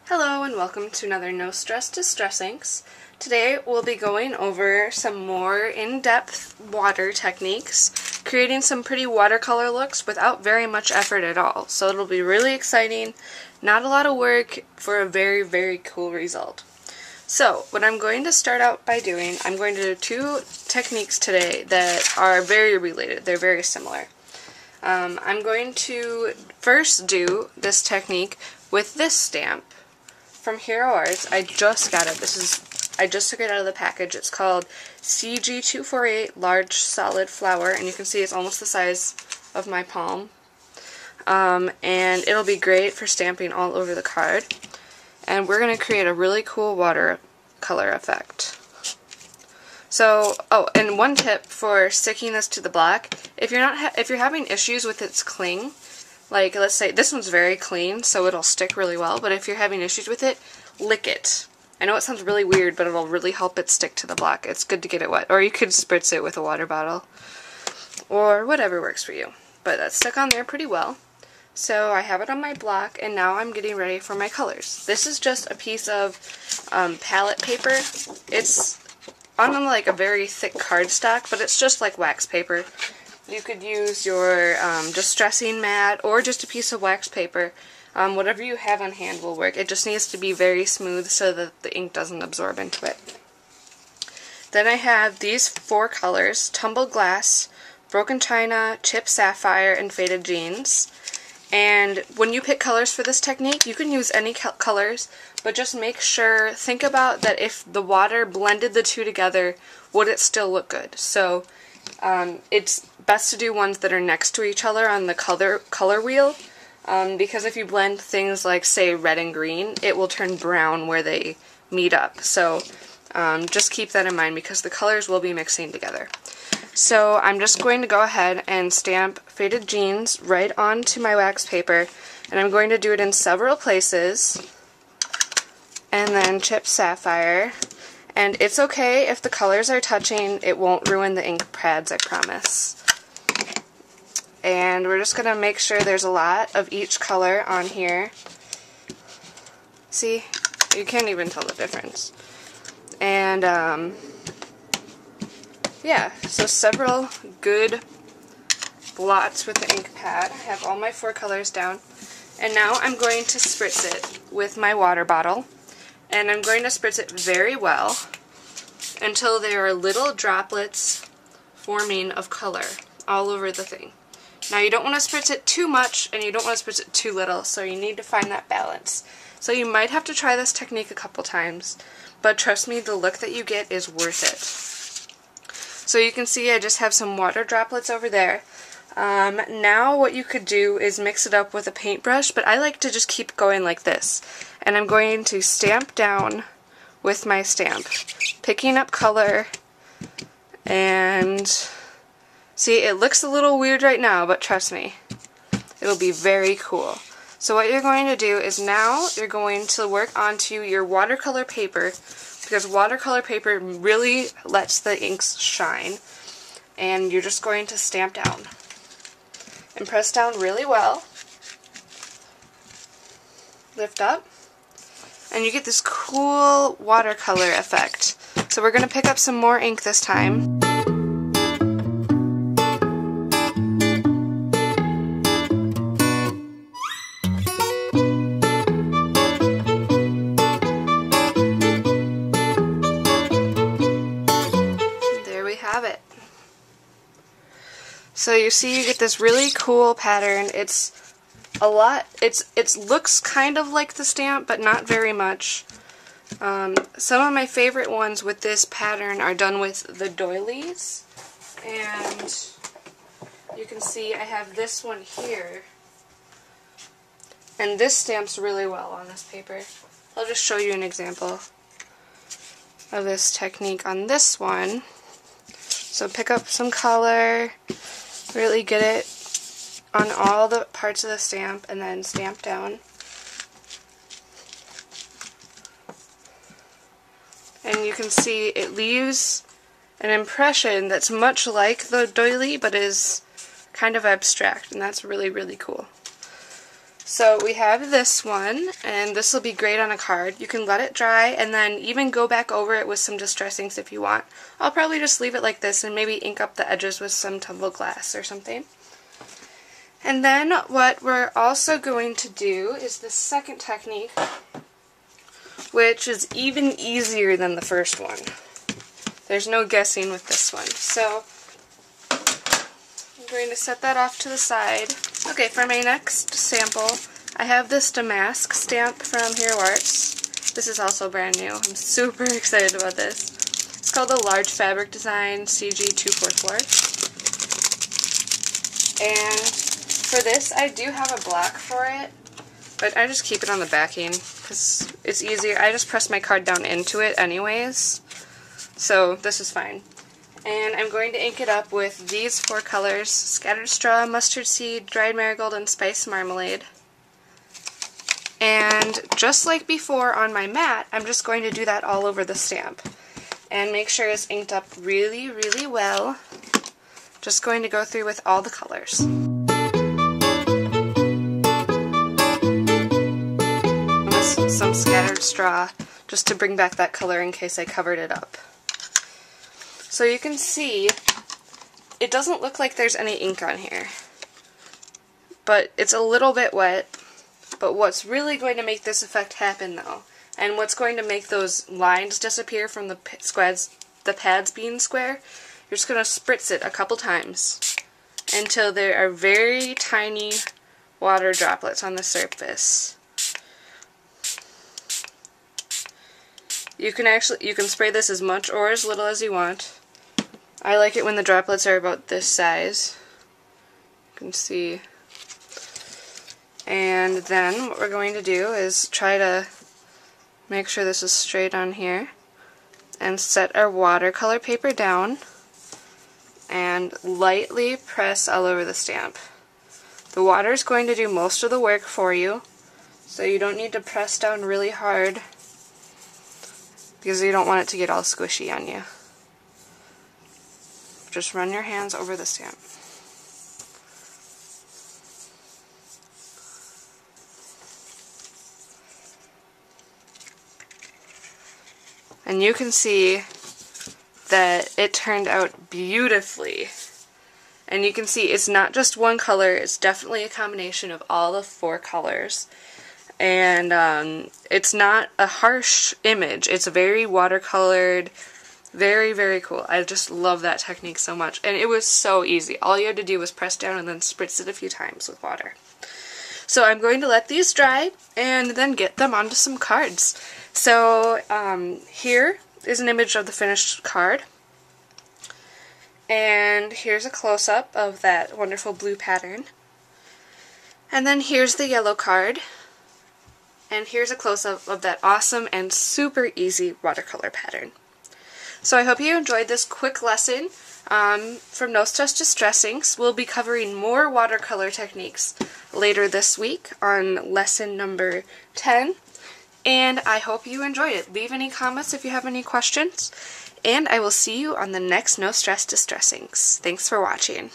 Hello and welcome to another No Stress Distress Inks. Today we'll be going over some more in-depth water techniques, creating some pretty watercolor looks without very much effort at all. So it'll be really exciting, not a lot of work for a very, very cool result. So what I'm going to start out by doing, I'm going to do two techniques today that are very related. They're very similar. I'm going to first do this technique with this stamp from Hero Arts. I just got it. I just took it out of the package. It's called CG248 Large Solid Flower, and you can see it's almost the size of my palm. And it'll be great for stamping all over the card. And we're going to create a really cool watercolor effect. So, and one tip for sticking this to the black, if you're having issues with its cling, like let's say this one's very clean, so it'll stick really well, but if you're having issues with it, lick it. I know it sounds really weird, but it'll really help it stick to the black. It's good to get it wet, or you could spritz it with a water bottle, or whatever works for you. But that's stuck on there pretty well. So I have it on my block, and now I'm getting ready for my colors. This is just a piece of palette paper. It's on like a very thick cardstock, but it's just like wax paper. You could use your distressing mat or just a piece of wax paper. Whatever you have on hand will work. It just needs to be very smooth so that the ink doesn't absorb into it. Then I have these four colors: Tumbled Glass, Broken China, Chipped Sapphire, and Faded Jeans. And when you pick colors for this technique, you can use any colors, but just make sure, think about that if the water blended the two together, would it still look good? So it's best to do ones that are next to each other on the color wheel, because if you blend things like, say, red and green, it will turn brown where they meet up. So just keep that in mind because the colors will be mixing together. So I'm just going to go ahead and stamp Faded Jeans right onto my wax paper, and I'm going to do it in several places, and then Chipped Sapphire. And it's okay if the colors are touching, it won't ruin the ink pads, I promise. And we're just going to make sure there's a lot of each color on here. See? You can't even tell the difference. And yeah, so several good blots with the ink pad. I have all my four colors down. And now I'm going to spritz it with my water bottle. And I'm going to spritz it very well until there are little droplets forming of color all over the thing. Now you don't want to spritz it too much and you don't want to spritz it too little, so you need to find that balance. So you might have to try this technique a couple times, but trust me, the look that you get is worth it. So you can see I just have some water droplets over there. Now what you could do is mix it up with a paintbrush, but I like to just keep going like this. And I'm going to stamp down with my stamp, picking up color, and see, it looks a little weird right now, but trust me, it'll be very cool. So what you're going to do is now you're going to work onto your watercolor paper, because watercolor paper really lets the inks shine, and you're just going to stamp down and press down really well, lift up, and you get this cool watercolor effect. So we're going to pick up some more ink this time. So you see you get this really cool pattern. It looks kind of like the stamp, but not very much. Some of my favorite ones with this pattern are done with the doilies. And you can see I have this one here. And this stamps really well on this paper. I'll just show you an example of this technique on this one. So pick up some color, really get it on all the parts of the stamp, and then stamp down. And you can see it leaves an impression that's much like the doily, but is kind of abstract, and that's really, really cool. So we have this one, and this will be great on a card. You can let it dry and then even go back over it with some distress inks if you want. I'll probably just leave it like this and maybe ink up the edges with some tumbled glass or something. And then what we're also going to do is the second technique, which is even easier than the first one. There's no guessing with this one. So I'm going to set that off to the side. Okay, for my next sample, I have this Damask stamp from Hero Arts. This is also brand new. I'm super excited about this. It's called the Large Fabric Design CG244. And for this, I do have a block for it, but I just keep it on the backing because it's easier. I just press my card down into it anyways, so this is fine. And I'm going to ink it up with these 4 colors: Scattered Straw, Mustard Seed, Dried Marigold, and Spice Marmalade. And just like before on my mat, I'm just going to do that all over the stamp. And make sure it's inked up really, really well. Just going to go through with all the colors. With some Scattered Straw, just to bring back that color in case I covered it up. So you can see, it doesn't look like there's any ink on here, but it's a little bit wet. But what's really going to make this effect happen though, and what's going to make those lines disappear from the pads being square, you're just going to spritz it a couple times until there are very tiny water droplets on the surface. You can spray this as much or as little as you want. I like it when the droplets are about this size. You can see. And then what we're going to do is try to make sure this is straight on here and set our watercolor paper down and lightly press all over the stamp. The water is going to do most of the work for you, so you don't need to press down really hard because you don't want it to get all squishy on you. Just run your hands over the stamp. And you can see that it turned out beautifully. And you can see it's not just one color, it's definitely a combination of all the 4 colors. And it's not a harsh image, it's very watercolored, very, very cool. I just love that technique so much. And it was so easy. All you had to do was press down and then spritz it a few times with water. So I'm going to let these dry and then get them onto some cards. So here is an image of the finished card. And here's a close-up of that wonderful blue pattern. And then here's the yellow card. And here's a close-up of that awesome and super easy watercolor pattern. So I hope you enjoyed this quick lesson from No Stress Distress Inks. We'll be covering more watercolor techniques later this week on lesson number 10. And I hope you enjoyed it. Leave any comments if you have any questions. And I will see you on the next No Stress Distress Inks. Thanks for watching.